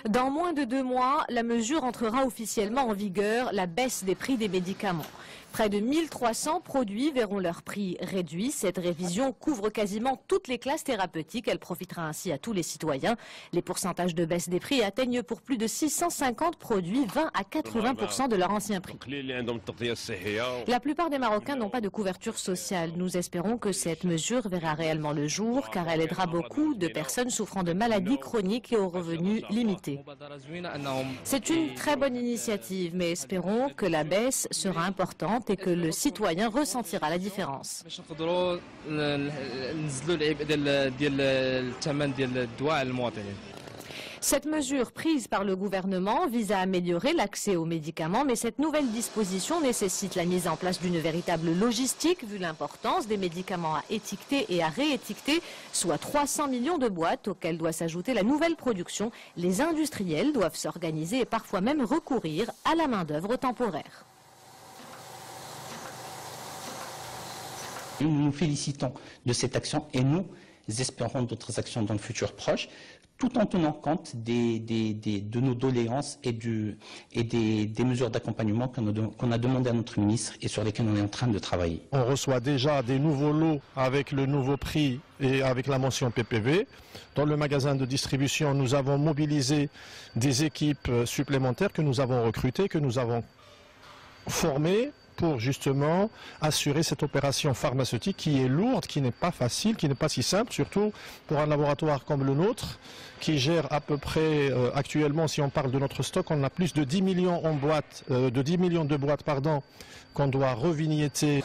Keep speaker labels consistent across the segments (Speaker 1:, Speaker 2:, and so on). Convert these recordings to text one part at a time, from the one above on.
Speaker 1: Dans moins de 2 mois, la mesure entrera officiellement en vigueur, la baisse des prix des médicaments. Près de 1300 produits verront leur prix réduit. Cette révision couvre quasiment toutes les classes thérapeutiques. Elle profitera ainsi à tous les citoyens. Les pourcentages de baisse des prix atteignent pour plus de 650 produits 20 à 80% de leur ancien prix. La plupart des Marocains n'ont pas de couverture sociale. Nous espérons que cette mesure verra réellement le jour car elle aidera beaucoup de personnes souffrant de maladies chroniques et aux revenus limités. C'est une très bonne initiative, mais espérons que la baisse sera importante et que le citoyen ressentira la différence. Cette mesure prise par le gouvernement vise à améliorer l'accès aux médicaments, mais cette nouvelle disposition nécessite la mise en place d'une véritable logistique, vu l'importance des médicaments à étiqueter et à réétiqueter, soit 300 millions de boîtes auxquelles doit s'ajouter la nouvelle production. Les industriels doivent s'organiser et parfois même recourir à la main-d'œuvre temporaire.
Speaker 2: Nous nous félicitons de cette action et nous espérons d'autres actions dans le futur proche, tout en tenant compte de nos doléances et des mesures d'accompagnement qu'on a demandé à notre ministre et sur lesquelles on est en train de travailler.
Speaker 3: On reçoit déjà des nouveaux lots avec le nouveau prix et avec la mention PPV. Dans le magasin de distribution, nous avons mobilisé des équipes supplémentaires que nous avons recrutées, que nous avons formées, pour justement assurer cette opération pharmaceutique qui est lourde, qui n'est pas facile, qui n'est pas si simple, surtout pour un laboratoire comme le nôtre, qui gère à peu près, actuellement, si on parle de notre stock, on a plus de 10 millions de boîtes qu'on doit revignetter.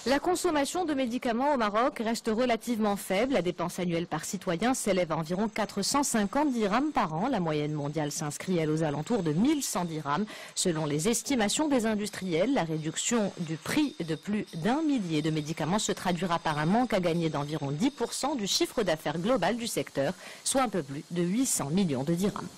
Speaker 1: La consommation de médicaments au Maroc reste relativement faible. La dépense annuelle par citoyen s'élève à environ 450 dirhams par an. La moyenne mondiale s'inscrit, elle, aux alentours de 1100 dirhams. Selon les estimations des industriels, la réduction du prix de plus d'1 millier de médicaments se traduira par un manque à gagner d'environ 10% du chiffre d'affaires global du secteur, soit un peu plus de 800 millions de dirhams.